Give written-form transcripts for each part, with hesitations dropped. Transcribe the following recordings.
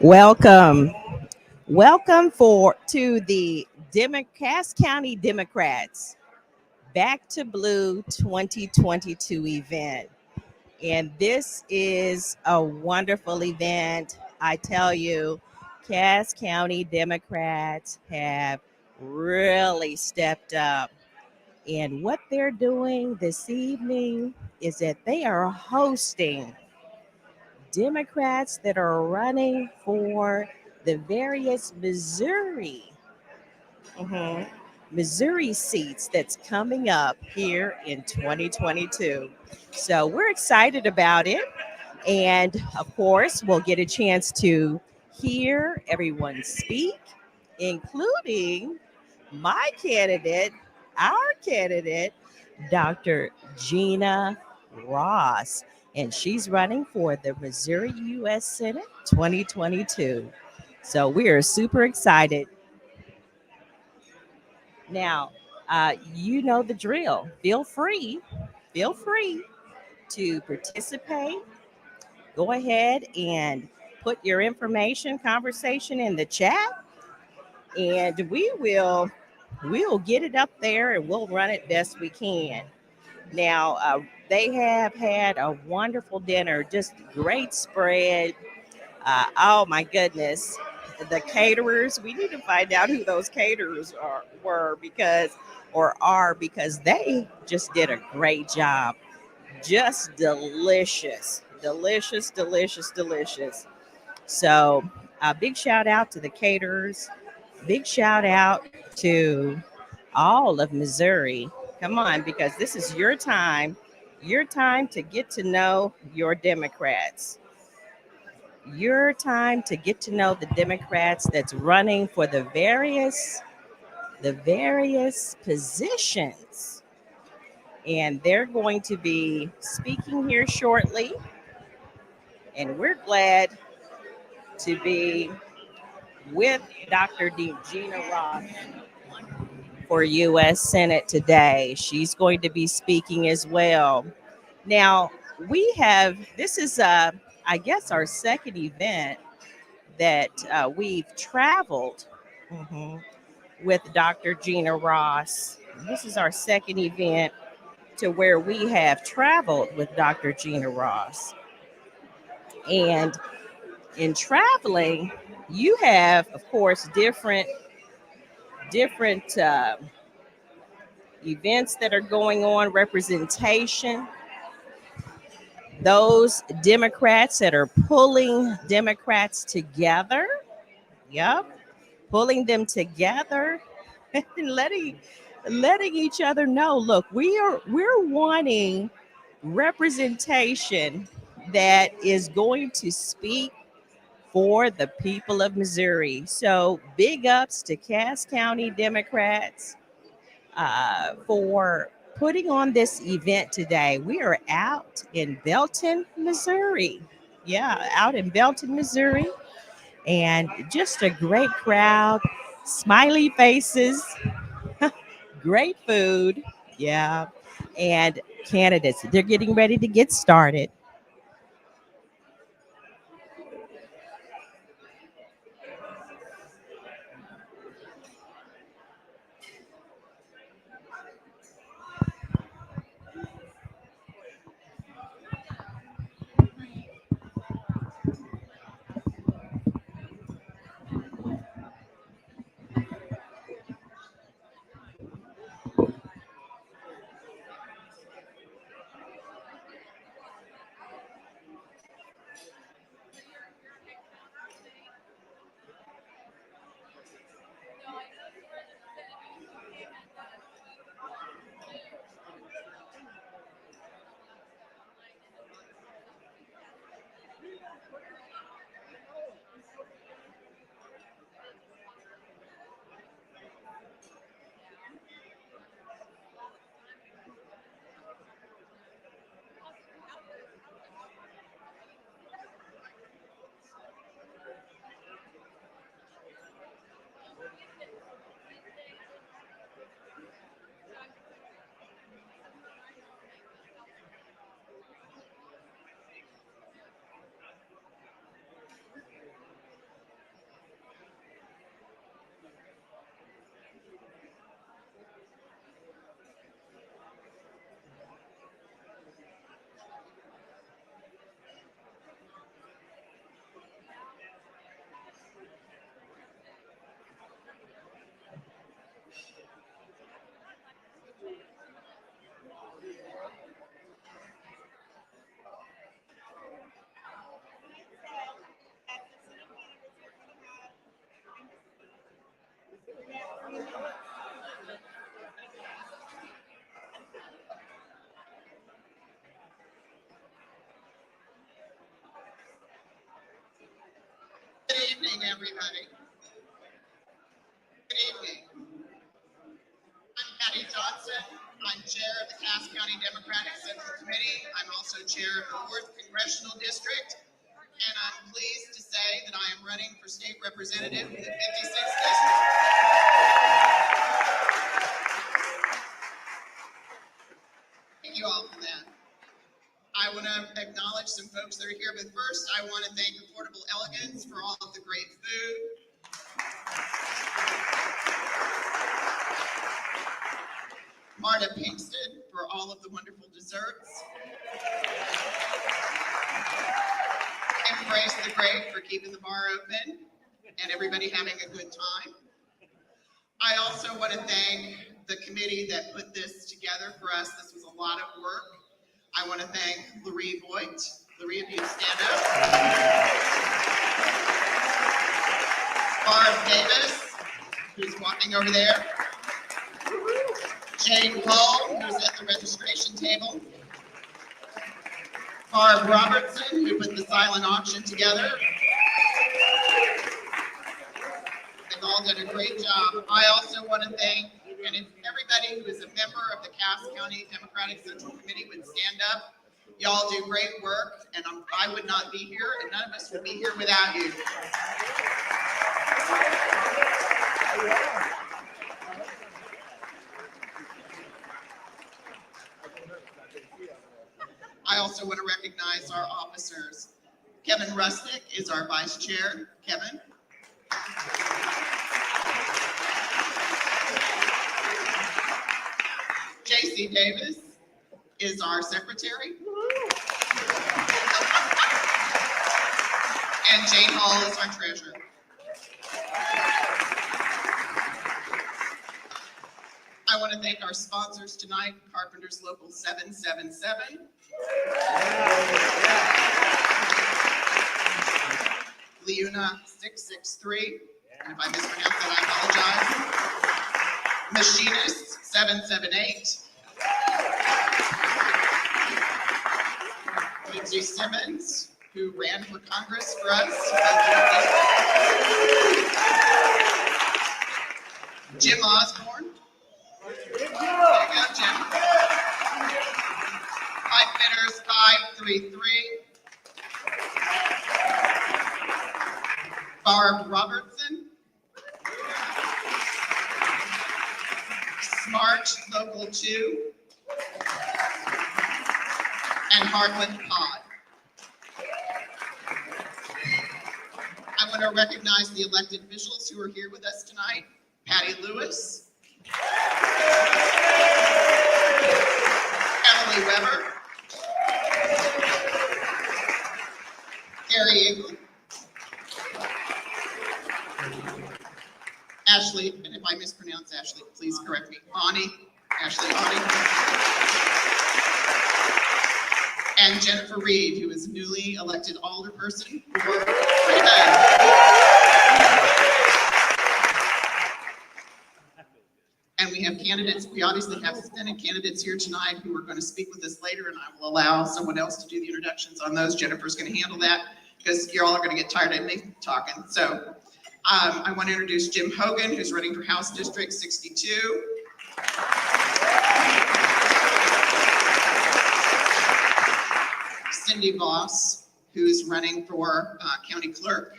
Welcome. Welcome to the Cass County Democrats Back to Blue 2022 event. And this is a wonderful event. I tell you, Cass County Democrats have really stepped up. And what they're doing this evening is that they are hosting Democrats that are running for the various mhm, Missouri seats that's coming up here in 2022. So we're excited about it. And of course, we'll get a chance to hear everyone speak, including my candidate, our candidate, Dr. Gina Ross. And she's running for the Missouri U.S. Senate 2022. So we are super excited. Now, you know the drill. Feel free to participate. Go ahead and put your information, conversation in the chat, and we'll get it up there and we'll run it best we can. Now, they have had a wonderful dinner, just great spread. Oh my goodness. The caterers, we need to find out who those caterers were because they just did a great job. Just delicious, delicious, delicious, delicious. So, a big shout out to the caterers. Big shout out to all of Missouri. Come on, because this is your time to get to know your Democrats. Your time to get to know the Democrats that's running for the various positions. And they're going to be speaking here shortly. And we're glad to be with Dr. Gina Ross for U.S. Senate today. She's going to be speaking as well. Now, this is, I guess, our second event that we've traveled with Dr. Gina Ross. This is our second event to where we have traveled with Dr. Gina Ross. And in traveling, you have, of course, different events that are going on, representation. Those Democrats that are pulling Democrats together. Yep. Pulling them together and letting each other know, look, we're wanting representation that is going to speak for the people of Missouri. So big ups to Cass County Democrats for putting on this event today. We are out in Belton, Missouri. Yeah, out in Belton, Missouri. And just a great crowd, smiley faces, great food. Yeah. And candidates, they're getting ready to get started. Good evening, everybody. Good evening. I'm Patty Johnson. I'm chair of the Cass County Democratic Central Committee. I'm also chair of the 4th Congressional District. And I'm pleased to say that I am running for state representative in the 56th District. Thank you all for that. I want to acknowledge some folks that are here, but first I want to thank Affordable Elegance for all of the great food. Marta Pinkston for all of the wonderful desserts. Embrace the Great for keeping the bar open and everybody having a good time. I also want to thank the committee that put this together for us. This was a lot of work. I want to thank Laree Voigt. Laree, if you stand up. Barb Davis, who's walking over there. Jane Hull, who's at the registration table. Barb Robertson, who put the silent auction together. They've all done a great job. I also want to thank, and if everybody who is a member of the Cass County Democratic Central Committee would stand up. Y'all do great work, and I would not be here, and none of us would be here without you. I also want to recognize our officers. Kevin Rustick is our vice chair. Kevin. JC Davis is our secretary. And Jane Hall is our treasurer. I want to thank our sponsors tonight, Carpenters Local 777. Leuna 663, and if I mispronounce that, I apologize. Machinist 778. Lindsay Simmons, who ran for Congress for us. Jim Osborne. There you go, Jim. Pipefitters 533. Barb Robertson. Smart Local 2. And Heartland Pod. I want to recognize the elected officials who are here with us tonight. Patty Lewis. Emily Weber. Gary England. Ashley, and if I mispronounce Ashley, please correct me. Ashley Ani. And Jennifer Reed, who is newly elected alderperson for Freeman. And we have candidates, we obviously have Senate candidates here tonight who are going to speak with us later, and I will allow someone else to do the introductions on those. Jennifer's going to handle that because you all are going to get tired of me talking. So I want to introduce Jim Hogan, who's running for House District 62. Cindy Voss, who's running for county clerk.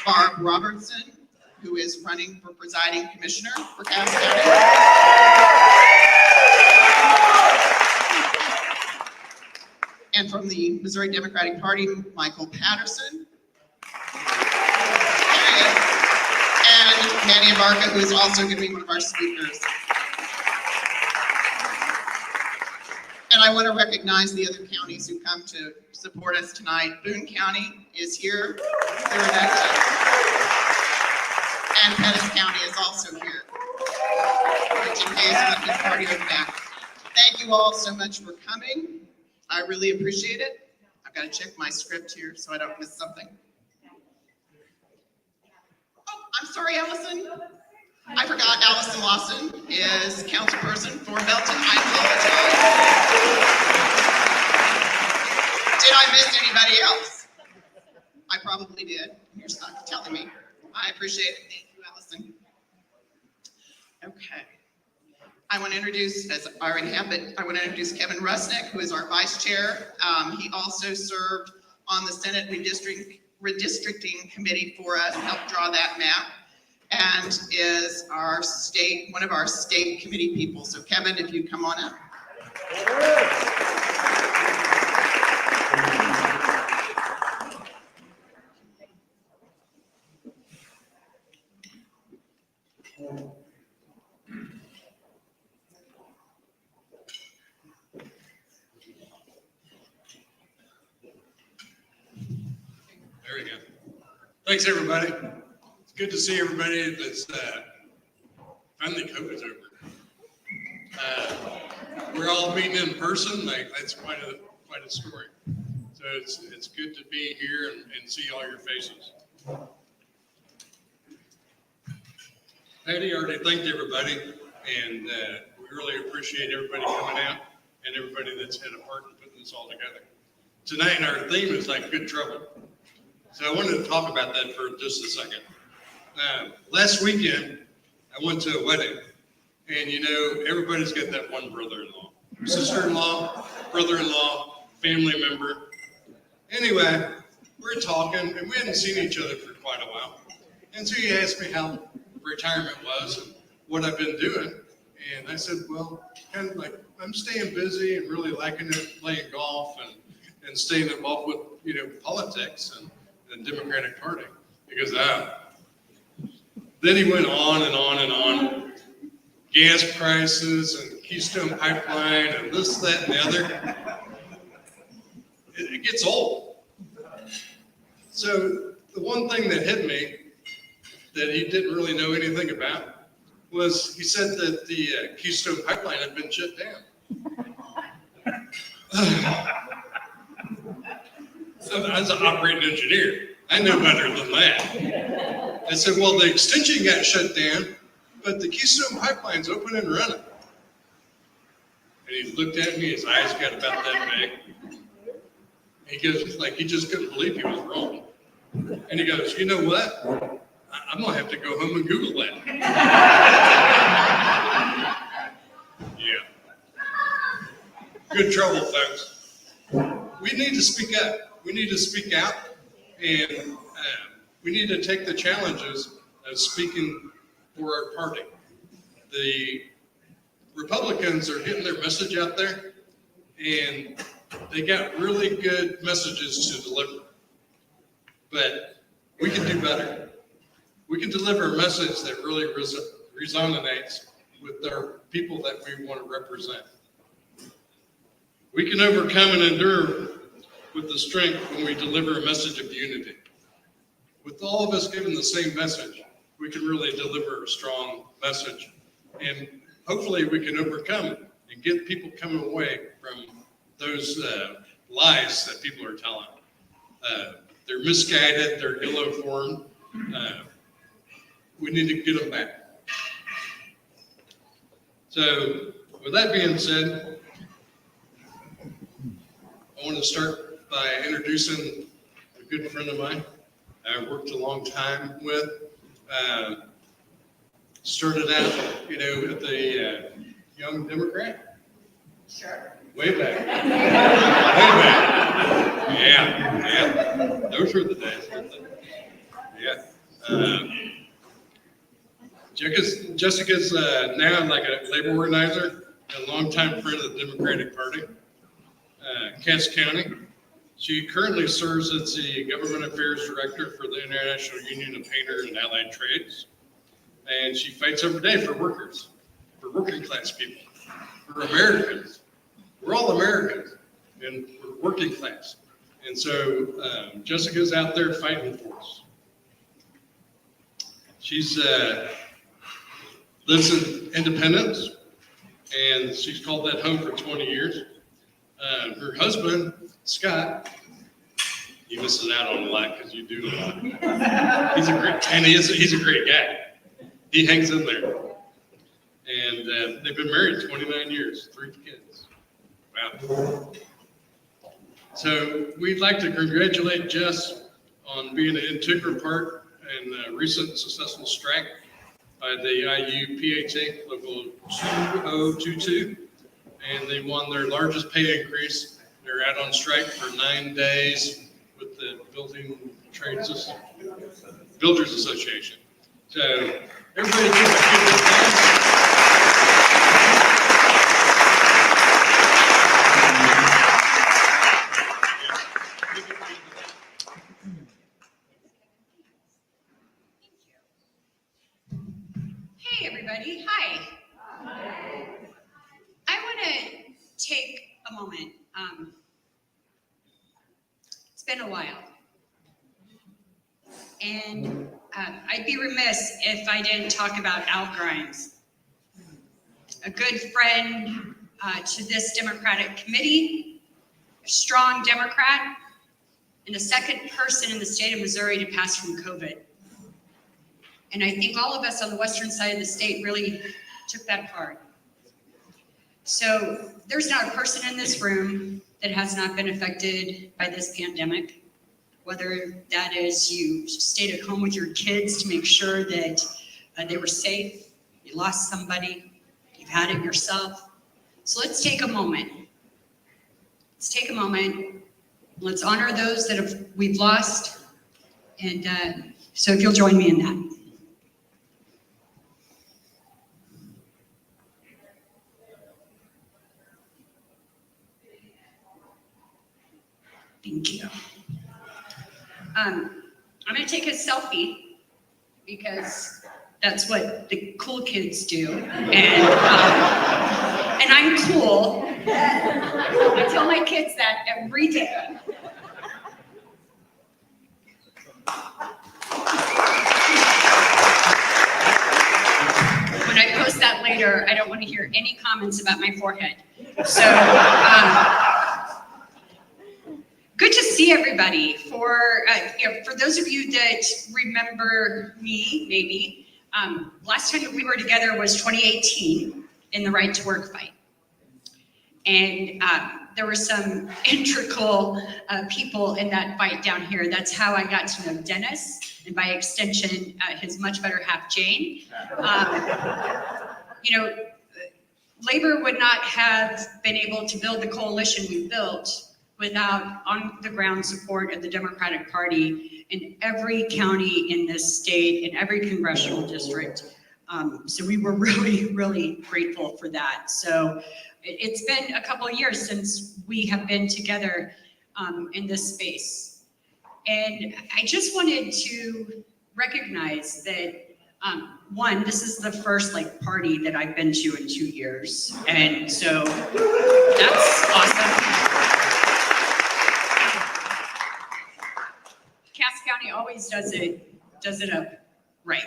Barb Robertson, who is running for presiding commissioner for Cass County. And from the Missouri Democratic Party, Michael Patterson. There he is. And Manny Abarca, who is also going to be one of our speakers. And I want to recognize the other counties who come to support us tonight. Boone County is here. And Pettis County is also here. Jim Hayes with his party over back. Thank you all so much for coming. I really appreciate it. I've got to check my script here so I don't miss something. Oh, I'm sorry, Allison. I forgot Allison Lawson is councilperson for Belton. I apologize. Did I miss anybody else? I probably did. You're not telling me. I appreciate it. Thank you, Allison. Okay. I want to introduce, as I already have, but I want to introduce Kevin Rusnick, who is our vice chair. He also served on the Senate redistricting committee for us, helped draw that map, and is one of our state committee people. So Kevin, if you come on up. There we go. Thanks, everybody. It's good to see everybody that's finally COVID's over. We're all meeting in person. That's quite a story. So it's good to be here and see all your faces. Patty already thanked everybody, and we really appreciate everybody coming out and everybody that's had a part in putting this all together. Tonight, our theme is like good trouble. So I wanted to talk about that for just a second. Last weekend, I went to a wedding, and everybody's got that one brother-in-law, sister-in-law, brother-in-law, family member. Anyway, we're talking, and we hadn't seen each other for quite a while. And so he asked me how retirement was and what I've been doing. And I said, well, kind of like I'm staying busy and really liking it, playing golf and staying involved with, politics and the Democratic Party. Because then he went on and on and on. Gas prices and Keystone Pipeline and this, that, and the other. It gets old. So the one thing that hit me that he didn't really know anything about was he said that the Keystone Pipeline had been shut down. So as an operating engineer, I know better than that. I said, well, the extension got shut down, but the Keystone Pipeline's open and running. he looked at me, his eyes got about that big. He goes, like, he just couldn't believe he was wrong. And he goes, you know what? I'm going to have to go home and Google that. Yeah. Good trouble, folks. We need to speak up. We need to speak out. And we need to take the challenges of speaking for our party. The Republicans are getting their message out there, and they got really good messages to deliver. But we can do better. We can deliver a message that really resonates with our people that we want to represent. We can overcome and endure with the strength when we deliver a message of unity. With all of us giving the same message, we can really deliver a strong message. And hopefully we can overcome it and get people coming away from those lies that people are telling. They're misguided, they're ill-informed. We need to get them back. So with that being said, I want to start by introducing a good friend of mine I worked a long time with. Started out, at the Young Democrat. Sure. Way back. Way back. Yeah. Those were the days. Yeah. Jessica's now like a labor organizer, a longtime friend of the Democratic Party, Cass County. She currently serves as the Government Affairs Director for the International Union of Painter and Allied Trades. And she fights every day for workers, for working class people, for Americans. We're all Americans, and we're working class. And so Jessica's out there fighting for us. She's lives in Independence, and she's called that home for 20 years. Her husband, Scott, he misses out on a lot because you do a lot. He's a great guy. He hangs in there. And they've been married 29 years, 3 kids. Wow. So we'd like to congratulate Jess on being an integral part in a recent successful strike by the IU-PHA Local 2022. And they won their largest pay increase. They're out on strike for 9 days with the Builders Association. So everybody give a good applause. Hey, everybody. Hi. I want to take a moment. It's been a while. And I'd be remiss if I didn't talk about Al Grimes, a good friend to this Democratic committee, a strong Democrat, and the second person in the state of Missouri to pass from COVID. And I think all of us on the western side of the state really took that hard. So there's not a person in this room that has not been affected by this pandemic, whether that is you stayed at home with your kids to make sure that they were safe, you lost somebody, you've had it yourself. So let's take a moment. Let's honor those that we've lost. And so if you'll join me in that. Thank you. I'm going to take a selfie because that's what the cool kids do. And I'm cool. I tell my kids that every day. When I post that later, I don't want to hear any comments about my forehead. So, good to see everybody. For those of you that remember me, maybe, last time that we were together was 2018 in the Right to Work fight. And there were some integral people in that fight down here. That's how I got to know Dennis, and by extension, his much better half, Jane. You know, Labor would not have been able to build the coalition we built without on-the-ground support of the Democratic Party in every county in this state, in every congressional district. So we were really, really grateful for that. So it's been a couple of years since we have been together in this space. And I just wanted to recognize that, one, this is the first party that I've been to in 2 years. And so that's awesome. Cass County always does it up right.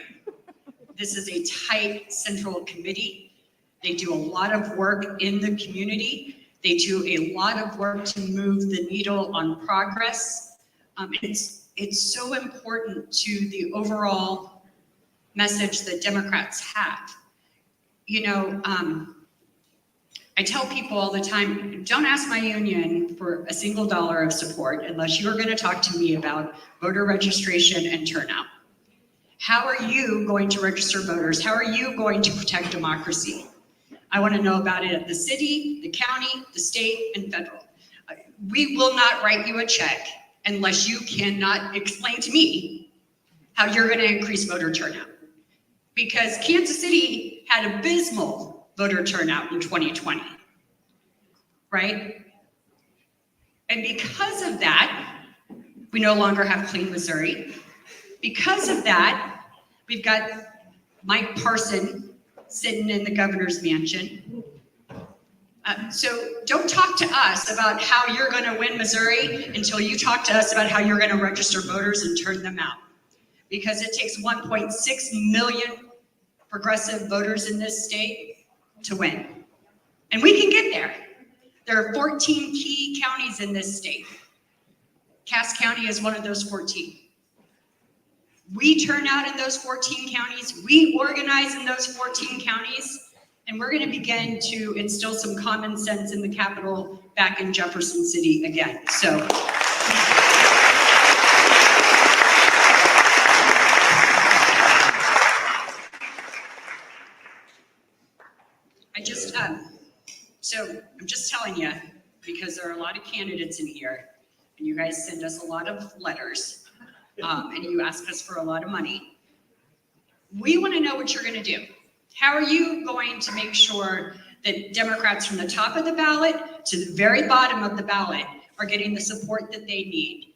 This is a tight central committee. They do a lot of work in the community. They do a lot of work to move the needle on progress. It's so important to the overall message that Democrats have. You know, I tell people all the time, don't ask my union for a single dollar of support unless you're going to talk to me about voter registration and turnout. How are you going to register voters? How are you going to protect democracy? I want to know about it at the city, the county, the state, and federal. We will not write you a check unless you cannot explain to me how you're going to increase voter turnout. Because Kansas City had abysmal voter turnout in 2020, right? And because of that, we no longer have Clean Missouri. Because of that, we've got Mike Parson sitting in the governor's mansion. So don't talk to us about how you're going to win Missouri until you talk to us about how you're going to register voters and turn them out. Because it takes 1.6 million progressive voters in this state to win. And we can get there. There are 14 key counties in this state. Cass County is one of those 14. We turn out in those 14 counties, we organize in those 14 counties, and we're going to begin to instill some common sense in the Capitol back in Jefferson City again. So. I'm just telling you, because there are a lot of candidates in here, and you guys send us a lot of letters, and you ask us for a lot of money. We want to know what you're going to do. How are you going to make sure that Democrats from the top of the ballot to the very bottom of the ballot are getting the support that they need?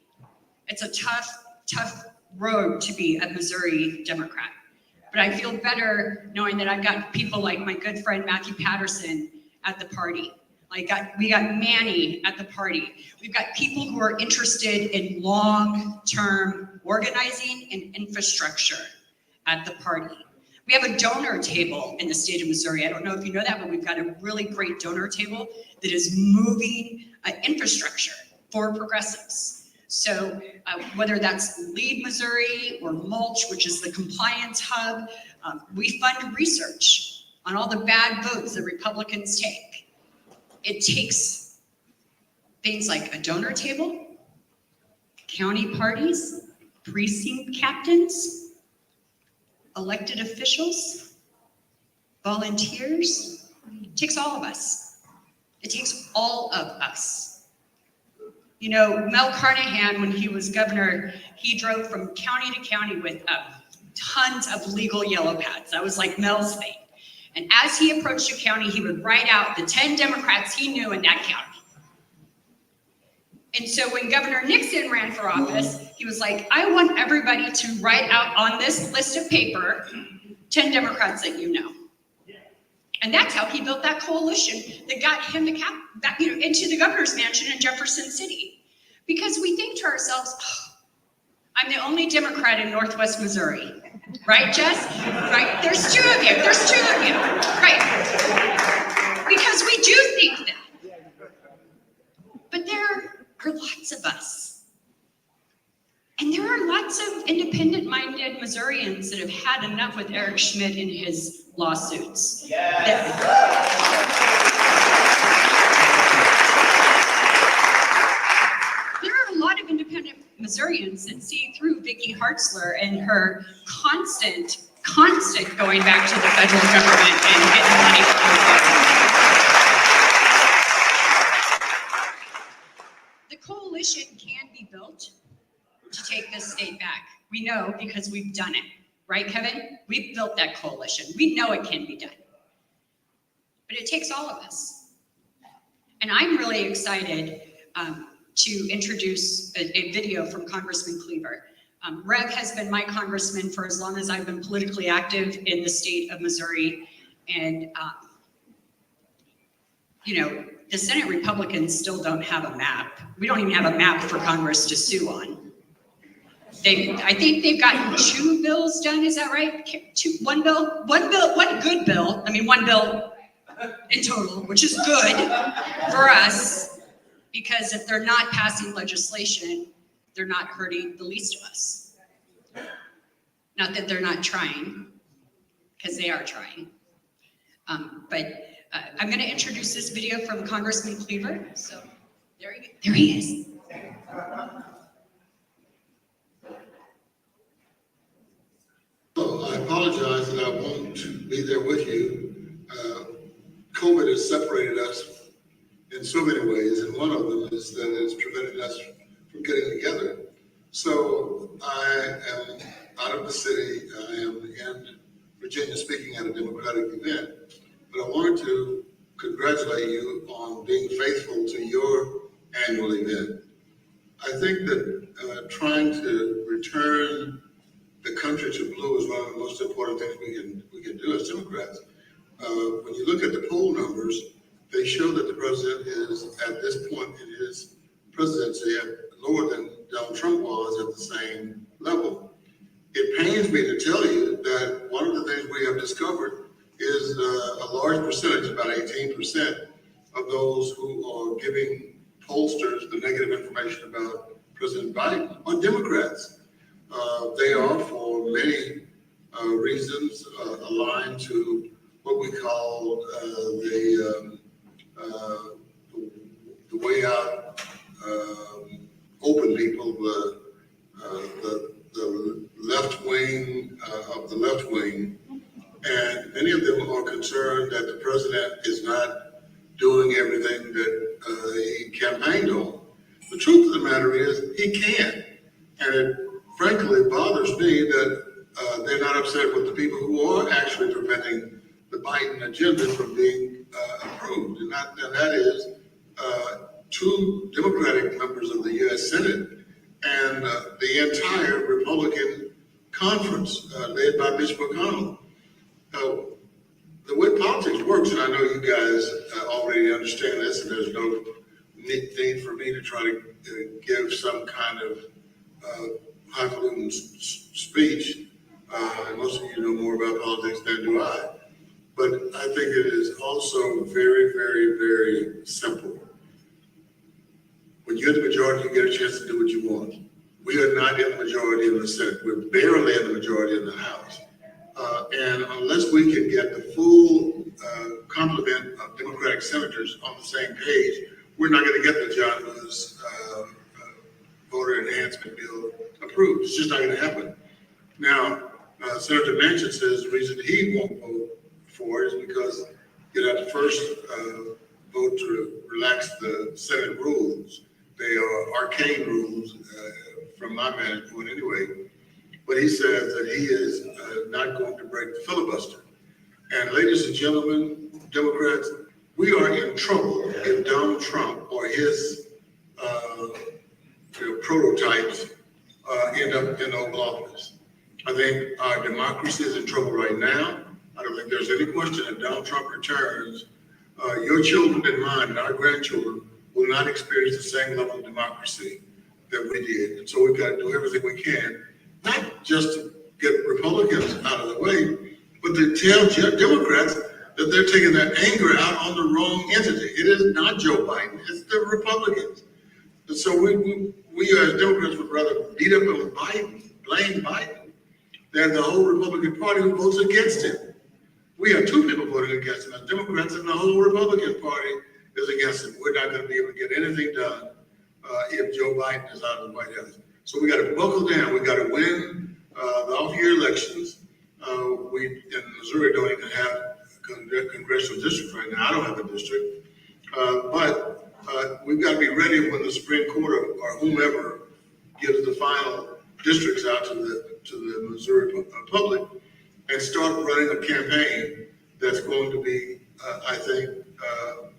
It's a tough road to be a Missouri Democrat. But I feel better knowing that I've got people like my good friend Matthew Patterson at the party. We got Manny at the party. We've got people who are interested in long-term organizing and infrastructure at the party. We have a donor table in the state of Missouri. I don't know if you know that, but we've got a really great donor table that is moving infrastructure for progressives. So whether that's Lead Missouri or Mulch, which is the compliance hub, we fund research on all the bad votes that Republicans take. It takes things like a donor table, county parties, precinct captains, elected officials, volunteers. It takes all of us. It takes all of us. You know, Mel Carnahan, when he was governor, he drove from county to county with tons of legal yellow pads. That was like Mel's thing. And as he approached a county, he would write out the 10 Democrats he knew in that county. And so when Governor Nixon ran for office, he was like, I want everybody to write out on this list of paper 10 Democrats that you know. And that's how he built that coalition that got him into the governor's mansion in Jefferson City. Because we think to ourselves, oh, I'm the only Democrat in Northwest Missouri. Right, Jess? Right? There's two of you. Right. Because we do think that. But there are lots of us. And there are lots of independent-minded Missourians that have had enough with Eric Schmidt in his lawsuits. Yes. Missourians and see through Vicki Hartzler and her constant going back to the federal government and getting money from the government. The coalition can be built to take this state back. We know because we've done it. Right, Kevin? We've built that coalition. We know it can be done. But it takes all of us. And I'm really excited to introduce a video from Congressman Cleaver. Rev has been my congressman for as long as I've been politically active in the state of Missouri. And, you know, the Senate Republicans still don't have a map. We don't even have a map for Congress to sue on. I think they've gotten 2 bills done, is that right? One good bill. I mean, 1 bill in total, which is good for us, because if they're not passing legislation, they're not hurting the least of us. Not that they're not trying, because they are trying. But I'm going to introduce this video from Congressman Cleaver. So there he is. I apologize that I won't be there with you. COVID has separated us in so many ways, and one of them is that it's prevented us from getting together. So I am out of the city. I am in Virginia speaking at a Democratic event, but I wanted to congratulate you on being faithful to your annual event. I think that trying to return the country to blue is one of the most important things we can do as Democrats. When you look at the poll numbers, they show that the president is at this point in his presidency lower than Donald Trump was at the same level. It pains me to tell you that one of the things we have discovered is a large percentage, about 18% of those who are giving pollsters the negative information about President Biden are Democrats. They are, for many reasons, aligned to what we call the way out, open people, the left wing of the left wing, and many of them are concerned that the president is not doing everything that he campaigned on. The truth of the matter is he can, and it frankly bothers me that they're not upset with the people who are actually preventing the Biden agenda from being approved, and that is 2 Democratic members of the U.S. Senate and the entire Republican conference led by Mitch McConnell. The way politics works, and I know you guys already understand this, and there's no need for me to try to give some kind of highfalutin speech. Most of you know more about politics than do I. But I think it is also very, very, very simple. When you're the majority, you get a chance to do what you want. We are not in the majority in the Senate. We're barely in the majority in the House. And unless we can get the full complement of Democratic senators on the same page, we're not going to get the John Lewis voter enhancement bill approved. It's just not going to happen. Now, Senator Manchin says the reason he won't vote for it is because you have to first vote to relax the Senate rules. They are arcane rules from my vantage point anyway. But he says that he is not going to break the filibuster. And ladies and gentlemen, Democrats, we are in trouble if Donald Trump or his prototypes end up in Oval Office. I think our democracy is in trouble right now. I don't think there's any question that Donald Trump returns. Your children and mine and our grandchildren will not experience the same level of democracy that we did. And so we've got to do everything we can, not just to get Republicans out of the way, but to tell Democrats that they're taking their anger out on the wrong entity. It is not Joe Biden, it's the Republicans. And so we as Democrats would rather beat up on Biden, blame Biden, than the whole Republican Party who votes against him. We have 2 people voting against him as Democrats, and the whole Republican Party is against him. We're not going to be able to get anything done if Joe Biden is out of the White House. So we got to buckle down. We got to win the off-year elections. We in Missouri don't even have a congressional district right now. I don't have a district, but we've got to be ready when the Supreme Court or whomever gives the final districts out to the Missouri public, and start running a campaign that's going to be, I think,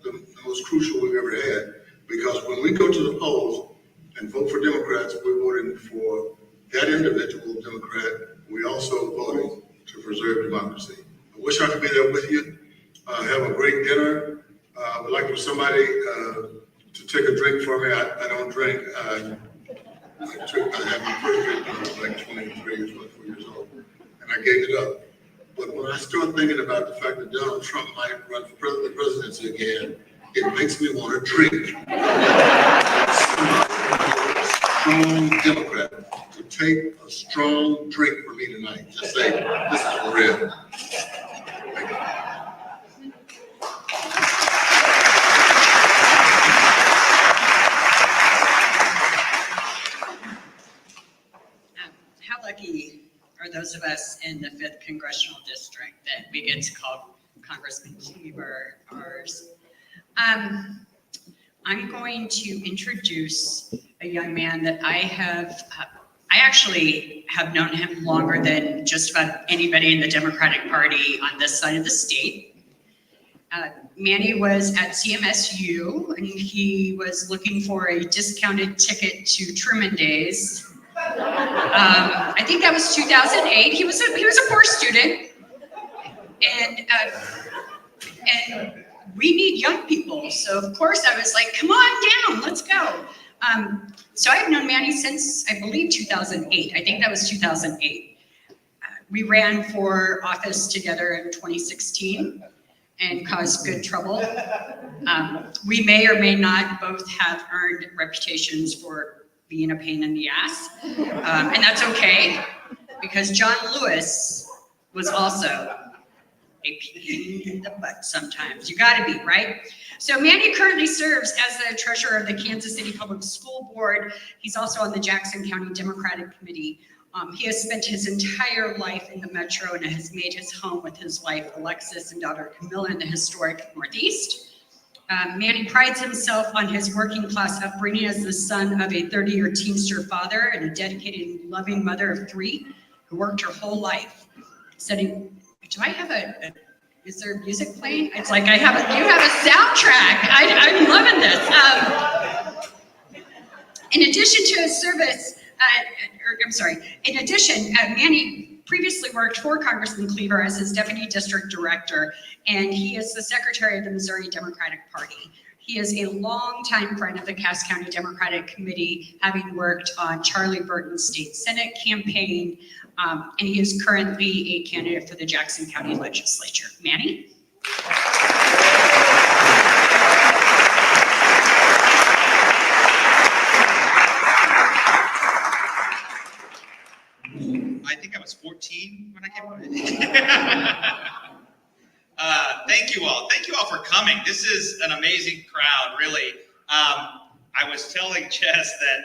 the most crucial we've ever had. Because when we go to the polls and vote for Democrats, we're voting for that individual Democrat. We also voting to preserve democracy. I wish I could be there with you. Have a great dinner. I would like for somebody to take a drink for me. I don't drink. I had my first drink when I was like 23 years, 24 years old, and I gave it up. But when I start thinking about the fact that Donald Trump might run for the presidency again, it makes me want to drink. Strong Democrat to take a strong drink for me tonight. Just say, this is for real. Thank you. How lucky are those of us in the 5th Congressional District that we get to call Congressman Cleaver ours. I'm going to introduce a young man that I actually have known him longer than just about anybody in the Democratic Party on this side of the state. Manny was at CMSU, and he was looking for a discounted ticket to Truman Days. I think that was 2008. He was a poor student, and we need young people. So of course I was like, come on down, let's go. So I've known Manny since, I believe, 2008. I think that was 2008. We ran for office together in 2016 and caused good trouble. We may or may not both have earned reputations for being a pain in the ass. And that's okay, because John Lewis was also a pain in the butt sometimes. You gotta be, right? So Manny currently serves as the treasurer of the Kansas City Public School Board. He's also on the Jackson County Democratic Committee. He has spent his entire life in the Metro and has made his home with his wife, Alexis, and daughter, Camilla, in the historic Northeast. Manny prides himself on his working class upbringing as the son of a 30-year Teamster father and a dedicated and loving mother of 3 who worked her whole life setting. Do I have is there music playing? It's like you have a soundtrack. I'm loving this. In addition to his service, Manny previously worked for Congressman Cleaver as his deputy district director, and he is the secretary of the Missouri Democratic Party. He is a longtime friend of the Cass County Democratic Committee, having worked on Charlie Burton's state Senate campaign, and he is currently a candidate for the Jackson County Legislature. Manny? I think I was 14 when I came on. Thank you all. Thank you all for coming. This is an amazing crowd, really. I was telling Jess that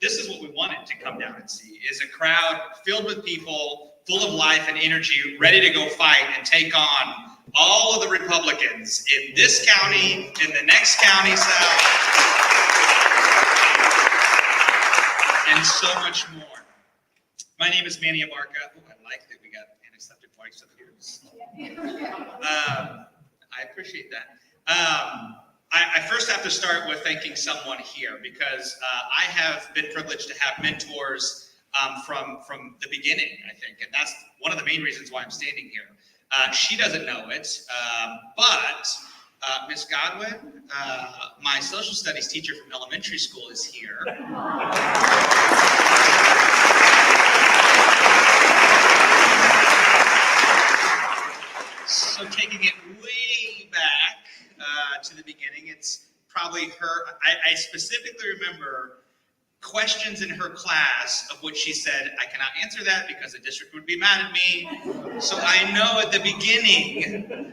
this is what we wanted to come down and see, is a crowd filled with people, full of life and energy, ready to go fight and take on all of the Republicans in this county, in the next county south, and so much more. My name is Manny Abarca. Oh, I like that we got antiseptic wipes up here. I appreciate that. I first have to start with thanking someone here, because I have been privileged to have mentors from the beginning, I think, and that's one of the main reasons why I'm standing here. She doesn't know it, but Miss Godwin, my social studies teacher from elementary school, is here. So taking it way back to the beginning, it's probably her. I specifically remember questions in her class of which she said, I cannot answer that because the district would be mad at me. So I know at the beginning,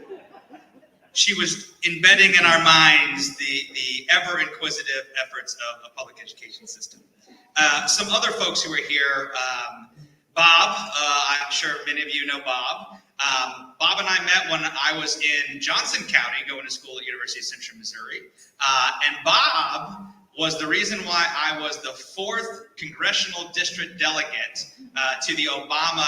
she was embedding in our minds the ever inquisitive efforts of a public education system. Some other folks who are here, Bob, I'm sure many of you know Bob. Bob and I met when I was in Johnson County going to school at University of Central Missouri. And Bob was the reason why I was the 4th Congressional District Delegate to the Obama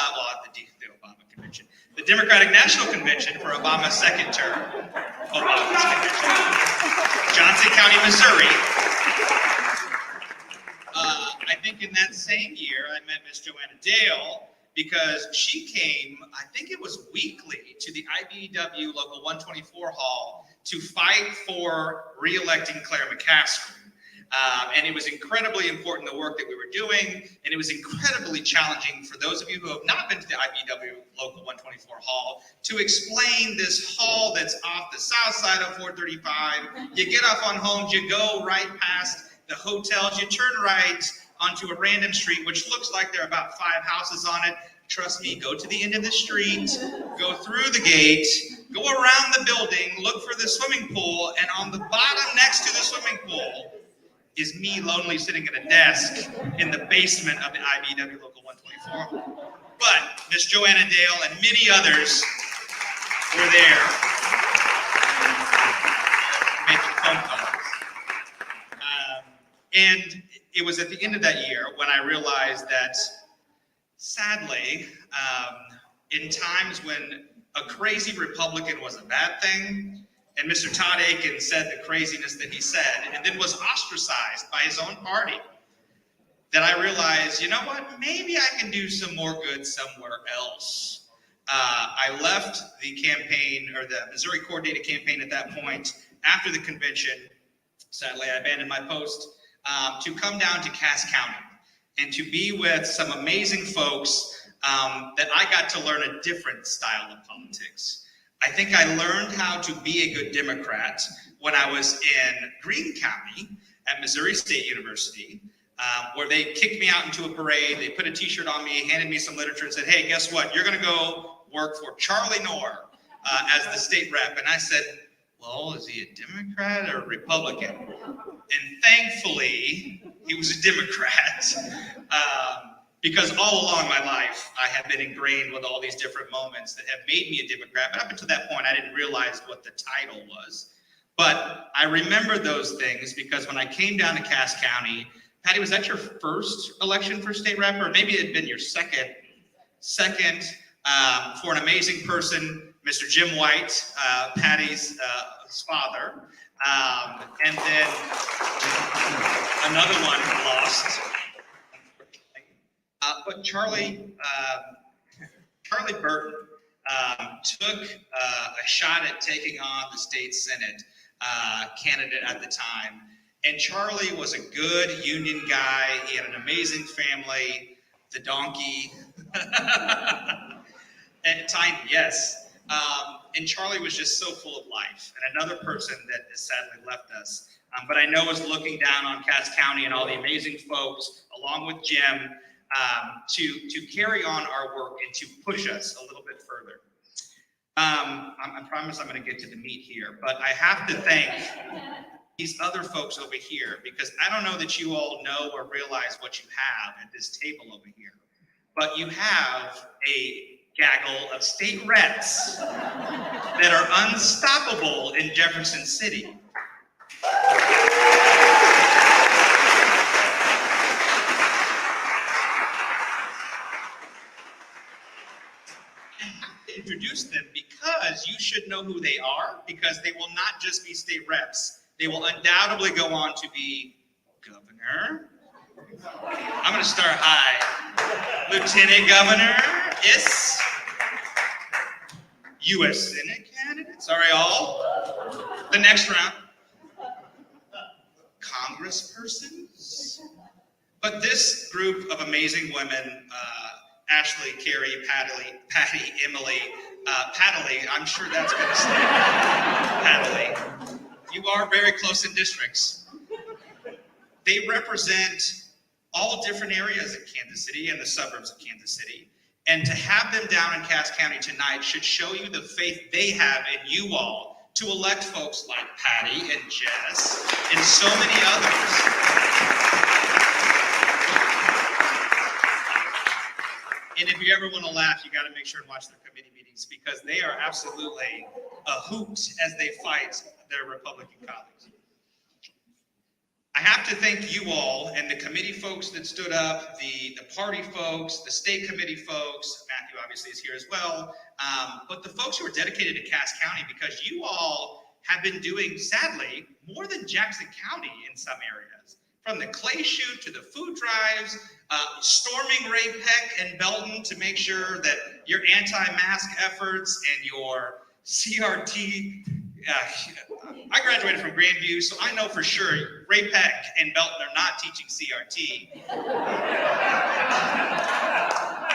Convention, the Democratic National Convention for Obama's second term. Obama's convention. Johnson County, Missouri. I think in that same year, I met Miss Joanna Dale because she came, I think it was weekly, to the IBEW Local 124 Hall to fight for re-electing Claire McCaskey. And it was incredibly important, the work that we were doing, and it was incredibly challenging for those of you who have not been to the IBEW Local 124 Hall to explain this hall that's off the south side of 435. You get off on Holmes, you go right past the hotels, you turn right onto a random street, which looks like there are about 5 houses on it. Trust me, go to the end of the street, go through the gate, go around the building, look for the swimming pool, and on the bottom next to the swimming pool is me lonely sitting at a desk in the basement of the IBEW Local 124. But Miss Joanna Dale and many others were there making phone calls. And it was at the end of that year when I realized that, sadly, in times when a crazy Republican was a bad thing, and Mr. Todd Aiken said the craziness that he said, and then was ostracized by his own party, that I realized, you know what, maybe I can do some more good somewhere else. I left the campaign, or the Missouri coordinated campaign at that point, after the convention. Sadly, I abandoned my post to come down to Cass County and to be with some amazing folks that I got to learn a different style of politics. I think I learned how to be a good Democrat when I was in Greene County at Missouri State University, where they kicked me out into a parade. They put a t-shirt on me, handed me some literature and said, hey, guess what? You're gonna go work for Charlie Knorr as the state rep. And I said, well, is he a Democrat or a Republican? And thankfully, he was a Democrat. Because all along my life, I have been ingrained with all these different moments that have made me a Democrat. But up until that point, I didn't realize what the title was. But I remember those things because when I came down to Cass County, Patty, was that your first election for state rep? Or maybe it had been your second for an amazing person, Mr. Jim White, Patty's father. And then another one lost. But Charlie Burton took a shot at taking on the state Senate candidate at the time. And Charlie was a good union guy. He had an amazing family, the donkey. And Tiny, yes. And Charlie was just so full of life. And another person that has sadly left us. But I know is looking down on Cass County and all the amazing folks, along with Jim, to carry on our work and to push us a little bit further. I promise I'm going to get to the meat here, but I have to thank these other folks over here, because I don't know that you all know or realize what you have at this table over here, but you have a gaggle of state reps that are unstoppable in Jefferson City. Introduce them because you should know who they are, because they will not just be state reps. They will undoubtedly go on to be governor. I'm going to start high. Lieutenant governor, yes. U.S. Senate candidate, sorry all. The next round. Congresspersons. But this group of amazing women, Ashley, Carrie, Patty, Emily, Paddley, I'm sure that's going to stay. Paddley. You are very close in districts. They represent all different areas in Kansas City and the suburbs of Kansas City. And to have them down in Cass County tonight should show you the faith they have in you all to elect folks like Patty and Jess and so many others. And if you ever want to laugh, you got to make sure and watch their committee meetings because they are absolutely a hoot as they fight their Republican colleagues. I have to thank you all and the committee folks that stood up, the party folks, the state committee folks. Matthew obviously is here as well. But the folks who are dedicated to Cass County, because you all have been doing, sadly, more than Jackson County in some areas. From the clay shoot to the food drives, storming Ray Peck and Belton to make sure that your anti-mask efforts and your CRT. I graduated from Grandview, so I know for sure Ray Peck and Belton are not teaching CRT.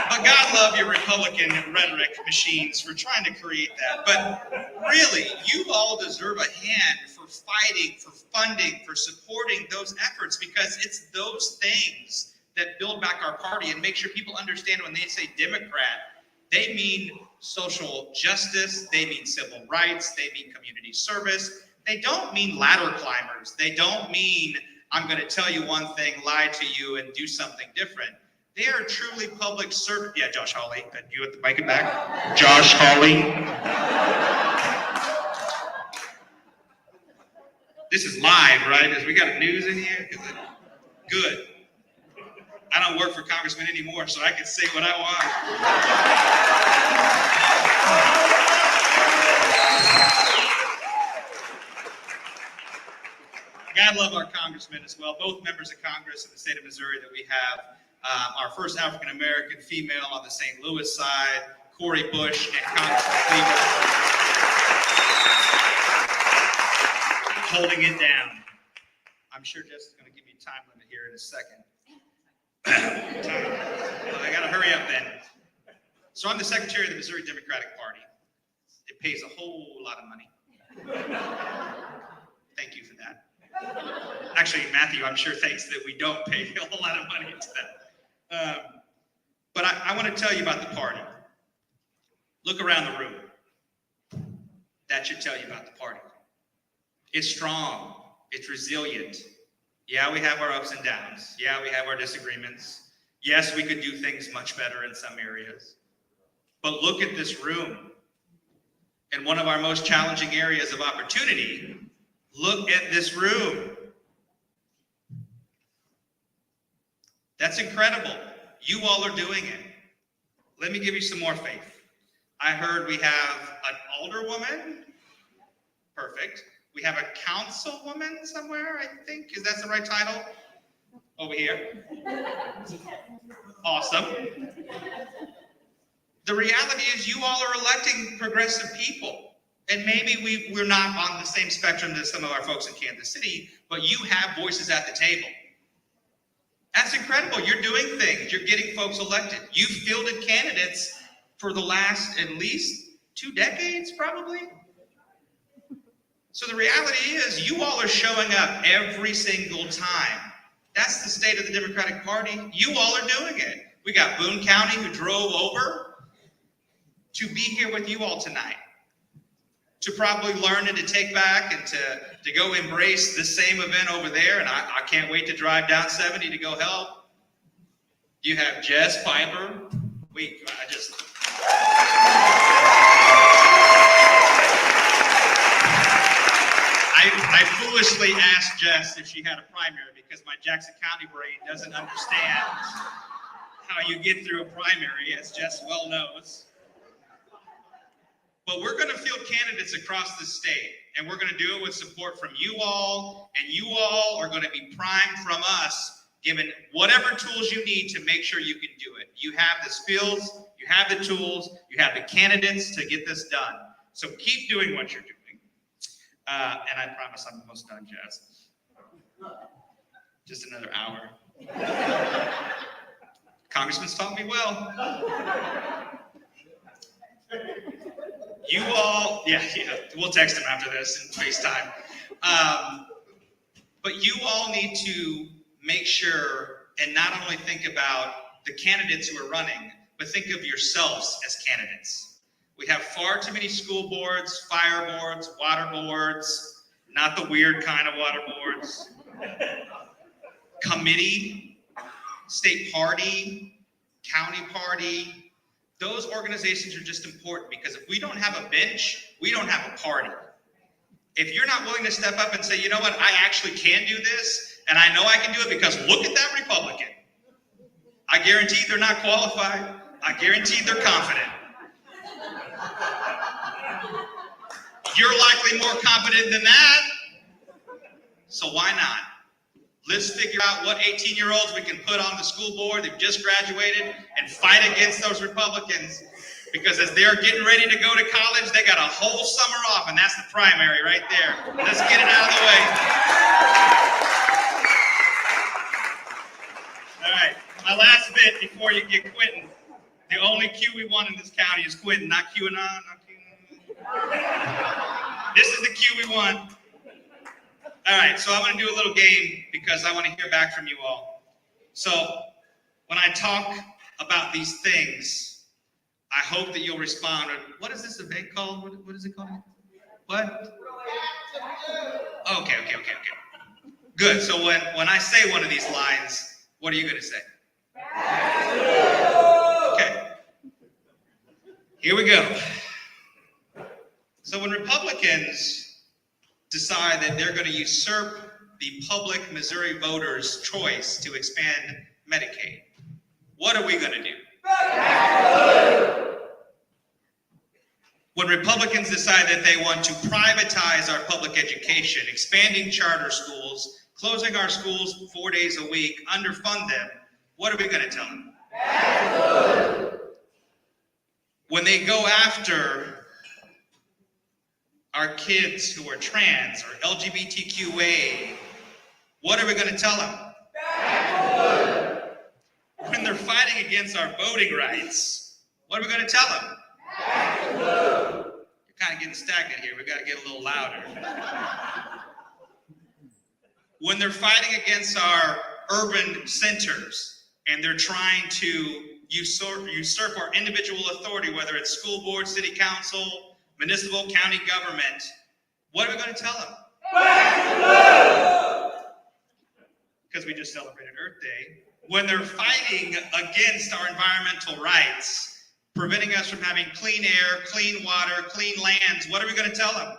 But God love your Republican rhetoric machines for trying to create that. But really, you all deserve a hand for fighting, for funding, for supporting those efforts, because it's those things that build back our party and make sure people understand when they say Democrat, they mean social justice, they mean civil rights, they mean community service. They don't mean ladder climbers. They don't mean I'm going to tell you one thing, lie to you, and do something different. They are truly public servants. Yeah, Josh Hawley. You at the mic and back. Josh Hawley. This is live, right? We got news in here? Good. I don't work for congressmen anymore, so I can say what I want. God love our congressmen as well, both members of Congress in the state of Missouri that we have. Our first African-American female on the St. Louis side, Cori Bush and Congressman Cleaver, holding it down. I'm sure Jess is going to give me a time limit here in a second. I got to hurry up then. So I'm the secretary of the Missouri Democratic Party. It pays a whole lot of money. Thank you for that. Actually, Matthew, I'm sure thanks that we don't pay a whole lot of money to that. But I want to tell you about the party. Look around the room. That should tell you about the party. It's strong. It's resilient. Yeah, we have our ups and downs. Yeah, we have our disagreements. Yes, we could do things much better in some areas. But look at this room. In one of our most challenging areas of opportunity, look at this room. That's incredible. You all are doing it. Let me give you some more faith. I heard we have an alderwoman. Perfect. We have a councilwoman somewhere, I think. Is that the right title? Over here. Awesome. The reality is you all are electing progressive people. And maybe we're not on the same spectrum as some of our folks in Kansas City, but you have voices at the table. That's incredible. You're doing things. You're getting folks elected. You've fielded candidates for the last at least 2 decades, probably. So the reality is you all are showing up every single time. That's the state of the Democratic Party. You all are doing it. We got Boone County who drove over to be here with you all tonight, to probably learn and to take back and to go embrace the same event over there. And I can't wait to drive down 70 to go help. You have Jess Piper. Wait, I foolishly asked Jess if she had a primary because my Jackson County brain doesn't understand how you get through a primary, as Jess well knows. But we're going to field candidates across the state, and we're going to do it with support from you all, and you all are going to be primed from us, given whatever tools you need to make sure you can do it. You have the skills, you have the tools, you have the candidates to get this done. So keep doing what you're doing. And I promise I'm almost done, Jess. Just another hour. Congressman's taught me well. You all, yeah, we'll text him after this and FaceTime. But you all need to make sure and not only think about the candidates who are running, but think of yourselves as candidates. We have far too many school boards, fire boards, water boards, not the weird kind of water boards, committee, state party, County Party. Those organizations are just important because if we don't have a bench, we don't have a party. If you're not willing to step up and say, you know what, I actually can do this, and I know I can do it because look at that Republican. I guarantee they're not qualified. I guarantee they're confident. You're likely more competent than that. So why not? Let's figure out what 18-year-olds we can put on the school board. They've just graduated and fight against those Republicans. Because as they're getting ready to go to college, they got a whole summer off, and that's the primary right there. Let's get it out of the way. All right, my last bit before you get quitting. The only Q we want in this county is quitting, not QAnon, not QAnon. This is the Q we want. All right, so I'm going to do a little game because I want to hear back from you all. So when I talk about these things, I hope that you'll respond. What is this event called? What is it called? What? Okay. Good. So when I say one of these lines, what are you going to say? Okay. Here we go. So when Republicans decide that they're going to usurp the public Missouri voters' choice to expand Medicaid, what are we going to do? When Republicans decide that they want to privatize our public education, expanding charter schools, closing our schools 4 days a week, underfund them, what are we going to tell them? When they go after our kids who are trans or LGBTQA, what are we going to tell them? When they're fighting against our voting rights, what are we going to tell them? You're kind of getting stagnant here. We got to get a little louder. When they're fighting against our urban centers and they're trying to usurp our individual authority, whether it's school board, city council, municipal, county government, what are we going to tell them? Because we just celebrated Earth Day. When they're fighting against our environmental rights, preventing us from having clean air, clean water, clean lands, what are we going to tell them?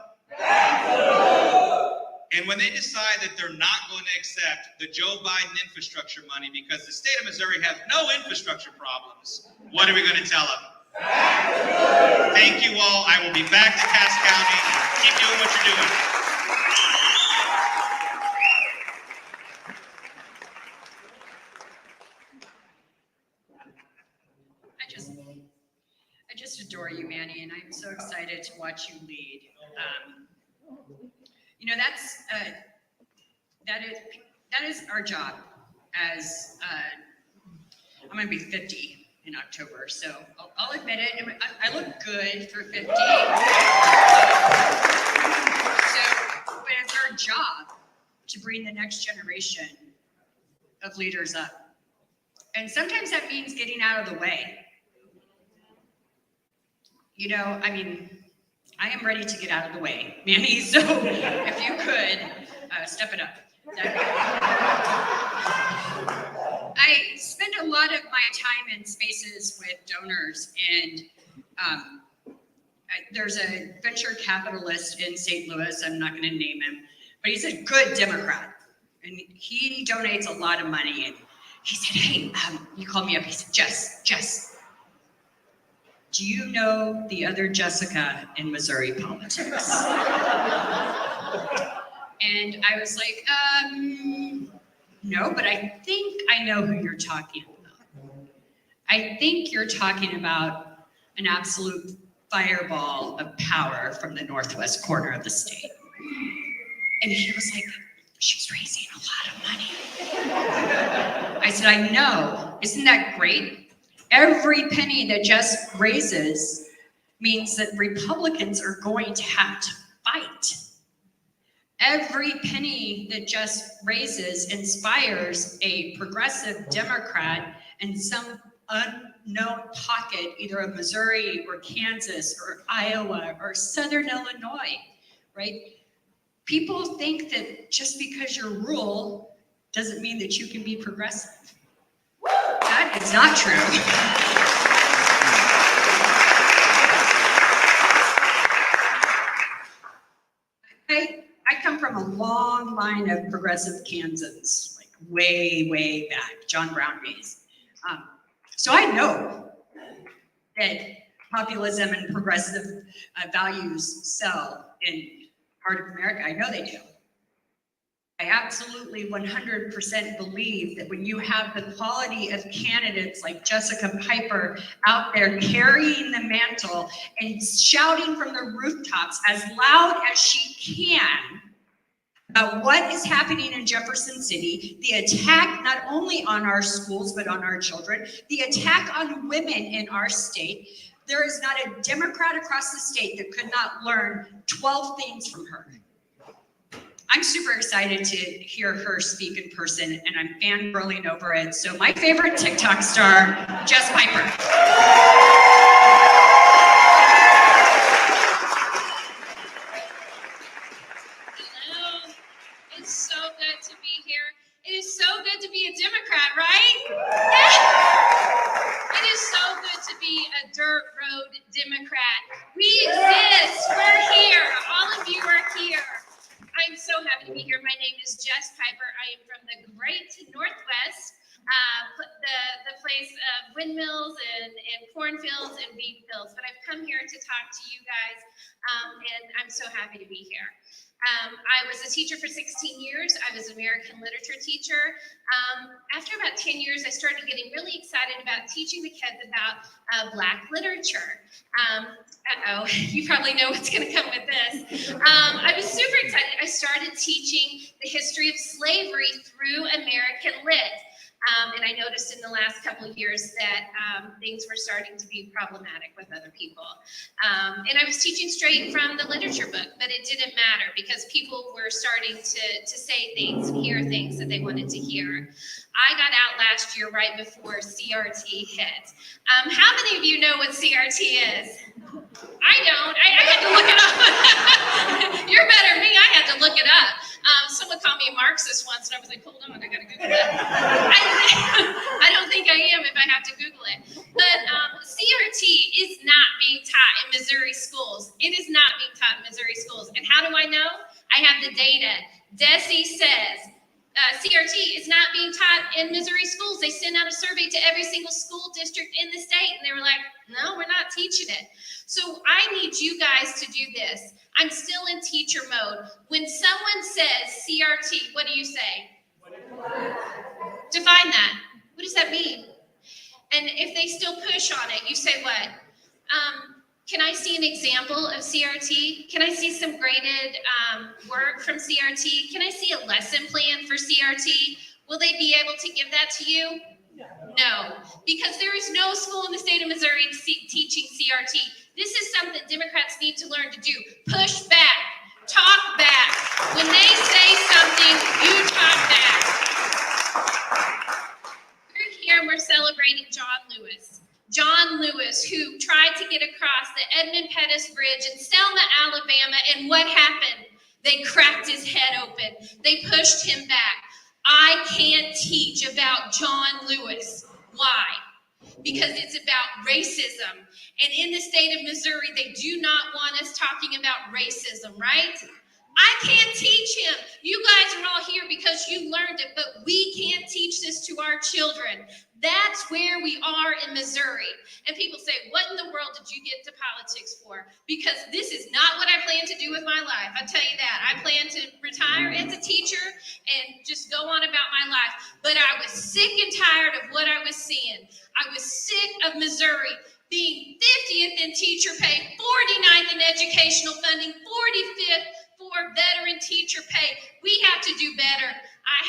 And when they decide that they're not going to accept the Joe Biden infrastructure money because the state of Missouri has no infrastructure problems, what are we going to tell them? Thank you all. I will be back to Cass County. Keep doing what you're doing. I just adore you, Manny, and I'm so excited to watch you lead. That is our job as I'm going to be 50 in October, so I'll admit it. I look good for 50. But it's our job to bring the next generation of leaders up. And sometimes that means getting out of the way. I am ready to get out of the way, Manny, so if you could, step it up. I spend a lot of my time in spaces with donors, and there's a venture capitalist in St. Louis, I'm not going to name him, but he's a good Democrat, and he donates a lot of money, and he said, hey, he called me up, he said, Jess, do you know the other Jessica in Missouri politics? And I was like, no, but I think I know who you're talking about. I think you're talking about an absolute fireball of power from the northwest corner of the state. And he was like, she's raising a lot of money. I said, I know. Isn't that great? Every penny that Jess raises means that Republicans are going to have to fight. Every penny that Jess raises inspires a progressive Democrat in some unknown pocket, either of Missouri or Kansas or Iowa or Southern Illinois, right? People think that just because you're rural doesn't mean that you can be progressive. That It's not true. I come from a long line of progressive Kansans, like way, way back, John Brown days. So I know that populism and progressive values sell in part of America. I know they do. I absolutely 100% believe that when you have the quality of candidates like Jessica Piper out there carrying the mantle and shouting from the rooftops as loud as she can about what is happening in Jefferson City, the attack not only on our schools, but on our children, the attack on women in our state, there is not a Democrat across the state that could not learn 12 things from her. I'm super excited to hear her speak in person, and I'm fangirling over it. So my favorite TikTok star, Jess Piper. Hello. It's so good to be here. It is so good to be a Democrat, right? Yeah. It is so good to be a dirt road Democrat. We exist. We're here. All of you are here. I'm so happy to be here. My name is Jess Piper. I am from the great Northwest, the place of windmills and cornfields and bean fields. But I've come here to talk to you guys, and I'm so happy to be here. I was a teacher for 16 years. I was an American literature teacher. After about 10 years, I started getting really excited about teaching the kids about Black literature. You probably know what's going to come with this. I was super excited. I started teaching the history of slavery through American Lit. And I noticed in the last couple of years that things were starting to be problematic with other people. And I was teaching straight from the literature book, but it didn't matter because people were starting to say things and hear things that they wanted to hear. I got out last year right before CRT hit. How many of you know what CRT is? I don't. I had to look it up. You're better than me. I had to look it up. Someone called me a Marxist once, and I was like, hold on, I got to Google it. I don't think I am if I have to Google it. But CRT is not being taught in Missouri schools. It is not being taught in Missouri schools. And how do I know? I have the data. DESE says CRT is not being taught in Missouri schools. They sent out a survey to every single school district in the state, and they were like, no, we're not teaching it. So I need you guys to do this. I'm still in teacher mode. When someone says CRT, what do you say? Define that. What does that mean? And if they still push on it, you say what? Can I see an example of CRT? Can I see some graded work from CRT? Can I see a lesson plan for CRT? Will they be able to give that to you? No, because there is no school in the state of Missouri teaching CRT. This is something Democrats need to learn to do. Push back, talk back. When they say something, you talk back. We're here and we're celebrating John Lewis. John Lewis, who tried to get across the Edmund Pettus Bridge in Selma, Alabama, and what happened? They cracked his head open. They pushed him back. I can't teach about John Lewis. Why? Because it's about racism. And in the state of Missouri, they do not want us talking about racism, right? I can't teach him. You guys are all here because you learned it, but we can't teach this to our children. That's where we are in Missouri. And people say, what in the world did you get to politics for? Because this is not what I plan to do with my life. I'll tell you that. I plan to retire as a teacher and just go on about my life. But I was sick and tired of what I was seeing. I was sick of Missouri being 50th in teacher pay, 49th in educational funding, 45th for veteran teacher pay. We have to do better. I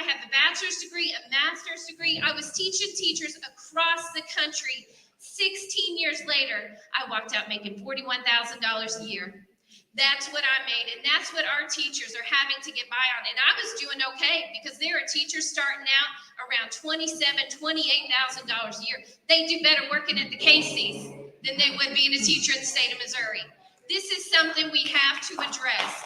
have a bachelor's degree, a master's degree. I was teaching teachers across the country. 16 years later, I walked out making $41,000 a year. That's what I made, and that's what our teachers are having to get by on. And I was doing okay because there are teachers starting out around $27,000, $28,000 a year. They do better working at the Casey's than they would being a teacher in the state of Missouri. This is something we have to address.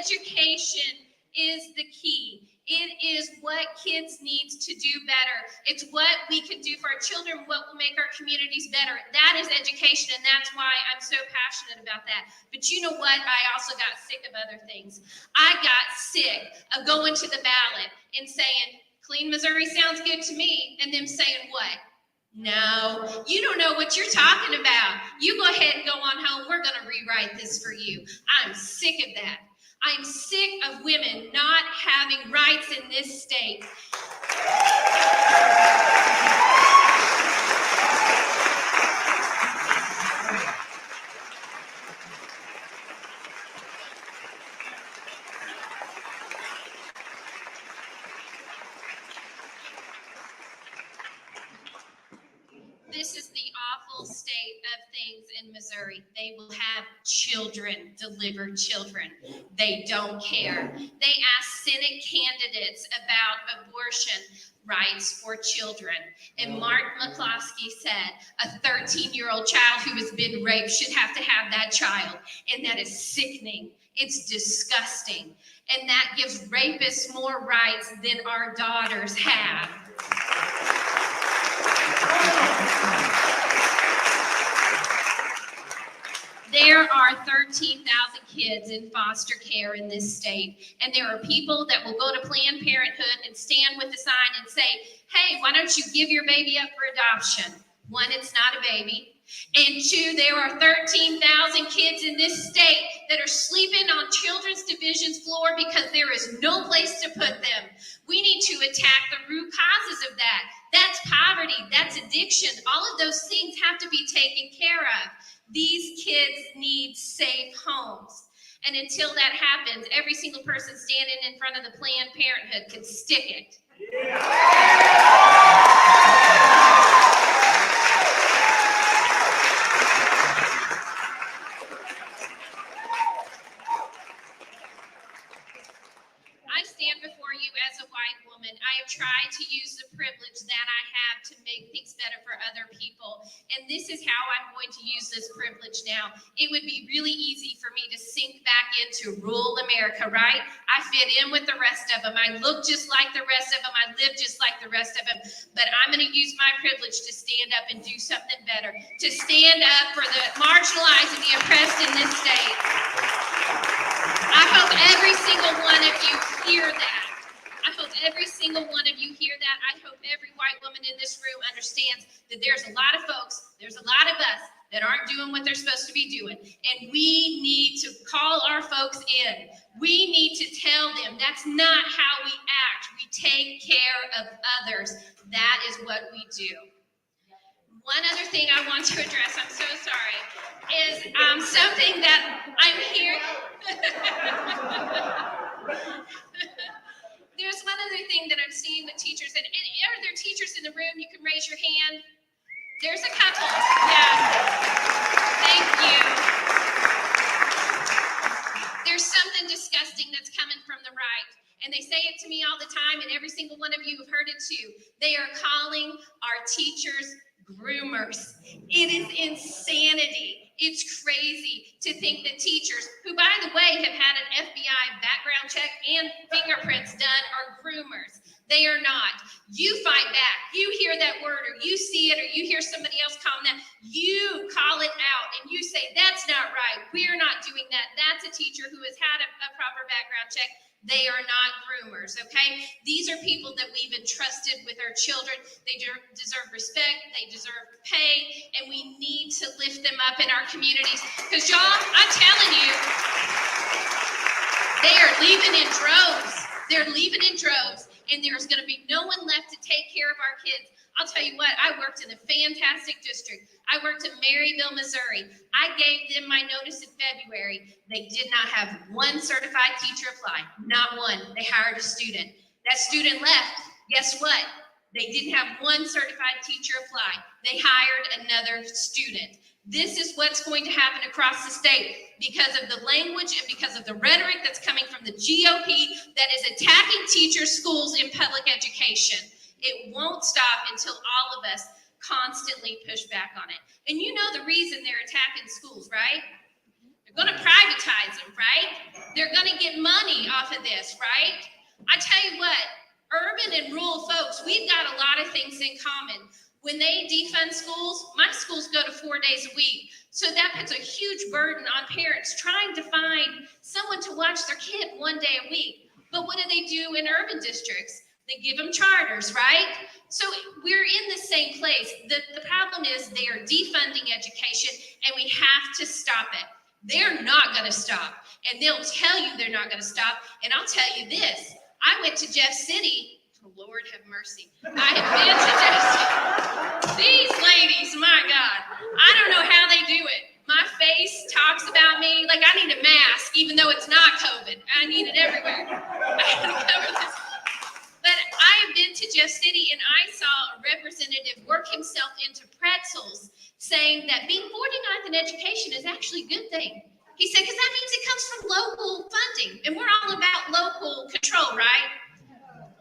Education is the key. It is what kids need to do better. It's what we can do for our children, what will make our communities better. That is education, and that's why I'm so passionate about that. But you know what? I also got sick of other things. I got sick of going to the ballot and saying, Clean Missouri sounds good to me, and them saying what? No, you don't know what you're talking about. You go ahead and go on home. We're going to rewrite this for you. I'm sick of that. I'm sick of women not having rights in this state. This is the awful state of things in Missouri. They will have children deliver children. They don't care. They ask Senate candidates about abortion rights for children. And Mark McCloskey said a 13-year-old child who has been raped should have to have that child. And that is sickening. It's disgusting. And that gives rapists more rights than our daughters have. There are 13,000 kids in foster care in this state, and there are people that will go to Planned Parenthood and stand with a sign and say, hey, why don't you give your baby up for adoption? One, it's not a baby. And two, there are 13,000 kids in this state that are sleeping on children's division's floor because there is no place to put them. We need to attack the root causes of that. That's poverty, that's addiction. All of those things have to be taken care of. These kids need safe homes. And until that happens, every single person standing in front of the Planned Parenthood can stick it. I stand before you as a white woman. I have tried to use the privilege that I have to make things better for other people. And this is how I'm going to use this privilege now. It would be really easy for me to sink back into rural America, right? I fit in with the rest of them. I look just like the rest of them. I live just like the rest of them. But I'm going to use my privilege to stand up and do something better, to stand up for the marginalized and the oppressed in this state. I hope every single one of you hear that. I hope every single one of you hear that. I hope every white woman in this room understands that there's a lot of folks, there's a lot of us that aren't doing what they're supposed to be doing. And we need to call our folks in. We need to tell them that's not how we act. We take care of others. That is what we do. One other thing I want to address, I'm so sorry, is something that I'm hearing. There's one other thing that I'm seeing with teachers, and are there teachers in the room? You can raise your hand. There's a couple. Yeah. Thank you. There's something disgusting that's coming from the right. And they say it to me all the time, and every single one of you have heard it too. They are calling our teachers groomers. It is insanity. It's crazy to think that teachers, who by the way have had an FBI background check and fingerprints done, are groomers. They are not. You fight back. You hear that word, or you see it, or you hear somebody else call that. You call it out and you say, that's not right. We're not doing that. That's a teacher who has had a proper background check. They are not groomers, okay? These are people that we've entrusted with our children. They deserve respect. They deserve pay, and we need to lift them up in our communities. Because, y'all, I'm telling you, they are leaving in droves. They're leaving in droves, and there's going to be no one left to take care of our kids. I'll tell you what, I worked in a fantastic district. I worked in Maryville, Missouri. I gave them my notice in February. They did not have one certified teacher apply, not one. They hired a student. That student left. Guess what? They didn't have one certified teacher apply. They hired another student. This is what's going to happen across the state because of the language and because of the rhetoric that's coming from the GOP that is attacking teachers, schools, and public education. It won't stop until all of us constantly push back on it. And you know the reason they're attacking schools, right? They're going to privatize them, right? They're going to get money off of this, right? I tell you what, urban and rural folks, we've got a lot of things in common. When they defund schools, my schools go to 4 days a week. So that puts a huge burden on parents trying to find someone to watch their kid 1 day a week. But what do they do in urban districts? They give them charters, right? So we're in the same place. The problem is they are defunding education, and we have to stop it. They're not going to stop, and they'll tell you they're not going to stop. And I'll tell you this, I went to Jeff City. Oh, Lord have mercy. I have been to Jeff City. These ladies, my God, I don't know how they do it. My face talks about me like I need a mask, even though it's not COVID. I need it everywhere. I had to cover this. But I have been to Jeff City, and I saw a representative work himself into pretzels, saying that being 49th in education is actually a good thing. He said, because that means it comes from local funding, and we're all about local control, right?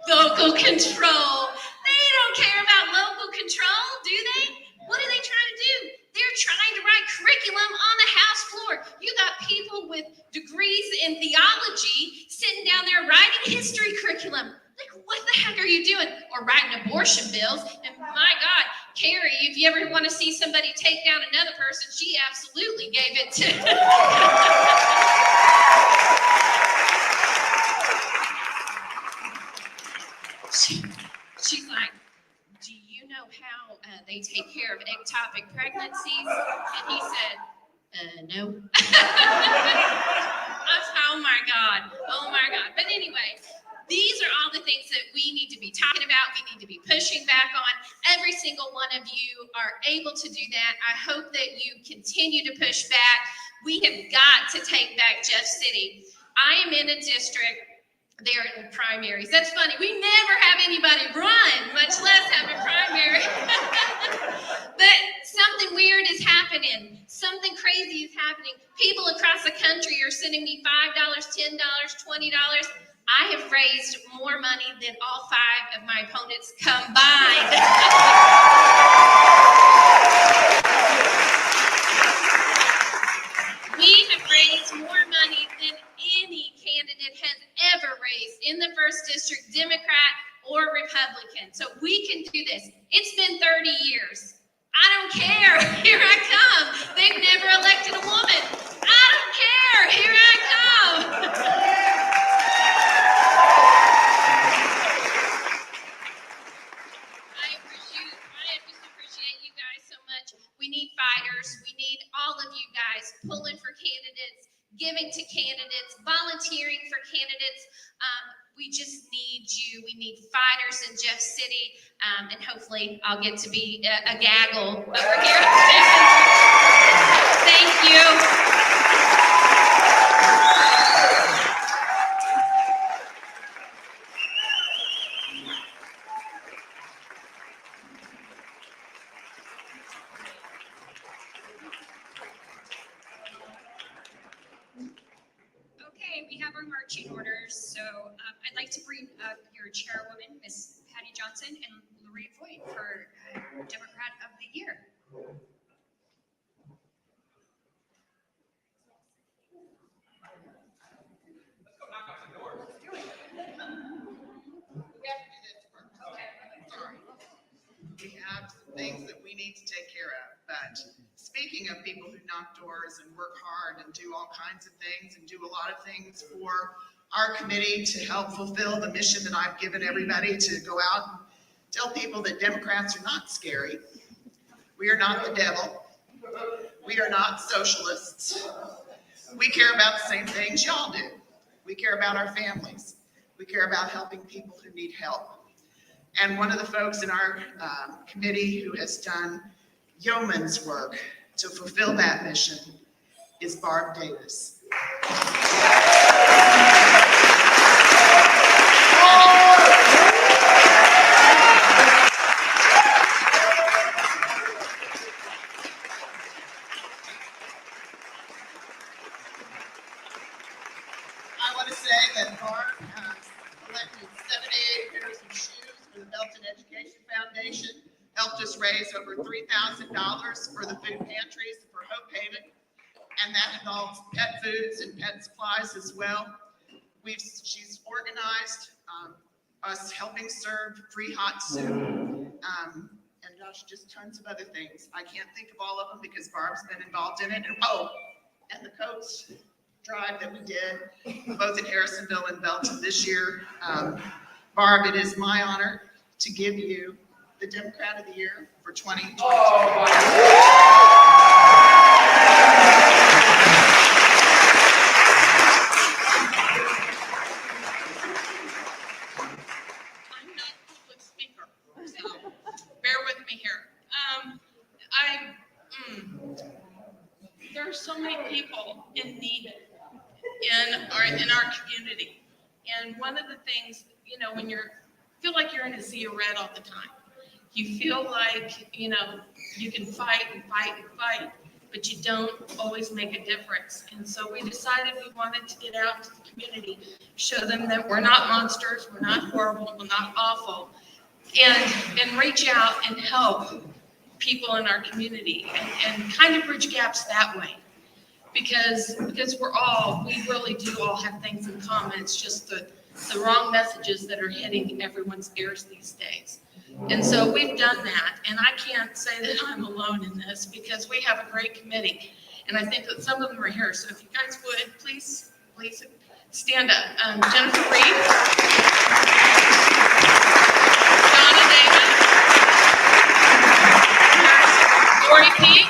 Local control. They don't care about local control, do they? What are they trying to do? They're trying to write curriculum on the House floor. You got people with degrees in theology sitting down there writing history curriculum. Like, what the heck are you doing? Or writing abortion bills. And my God, Carrie, if you ever want to see somebody take down another person, she absolutely gave it to. She's like, do you know how they take care of ectopic pregnancies? And he said, no. Oh my God. Oh my God. But anyway, these are all the things that we need to be talking about. We need to be pushing back on. Every single one of you are able to do that. I hope that you continue to push back. We have got to take back Jeff City. I am in a district. They're in primaries. That's funny. We never have anybody run, much less have a primary. But something weird is happening. Something crazy is happening. People across the country are sending me $5, $10, $20. I have raised more money than all 5 of my opponents combined. We have raised more money than any candidate has ever raised in the 1st District, Democrat or Republican. So we can do this. It's been 30 years. I don't care. Here I come. They've never elected a woman. I don't care. Here I come. I just appreciate you guys so much. We need fighters. We need all of you guys pulling for candidates, giving to candidates, volunteering for candidates. We just need you. We need fighters in Jeff City, and hopefully I'll get to be a gaggle over here. Thank you. Okay, we have our marching orders. So I'd like to bring up your chairwoman, Miss Patty Johnson, and Lorraine Voigt for Democrat of the Year. We have some things that we need to take care of. But speaking of people who knock doors and work hard and do all kinds of things and do a lot of things for our committee to help fulfill the mission that I've given everybody to go out and tell people that Democrats are not scary. We are not the devil. We are not socialists. We care about the same things y'all do. We care about our families. We care about helping people who need help. And one of the folks in our committee who has done yeoman's work to fulfill that mission is Barb Davis. I want to say that Barb has collected 78 pairs of shoes for the Belton Education Foundation, helped us raise over $3,000 for the food pantries for Hope Haven, and that involves pet foods and pet supplies as well. She's organized us helping serve free hot soup, and gosh, just tons of other things. I can't think of all of them because Barb's been involved in it. And the coats drive that we did, both in Harrisonville and Belton this year. Barb, it is my honor to give you the Democrat of the Year for 2022. Bear with me here. There are so many people in need in our community. And one of the things, when feel like you're in a sea of red all the time, you feel like, you can fight and fight and fight, but you don't always make a difference. And so we decided we wanted to get out to the community, show them that we're not monsters, we're not horrible, we're not awful, and reach out and help people in our community and kind of bridge gaps that way. Because we really do all have things in common. It's just the wrong messages that are hitting everyone's ears these days. And so we've done that. And I can't say that I'm alone in this because we have a great committee. And I think that some of them are here. So if you guys would, please stand up. Jennifer Reed. Donna Davis. Lori Peak.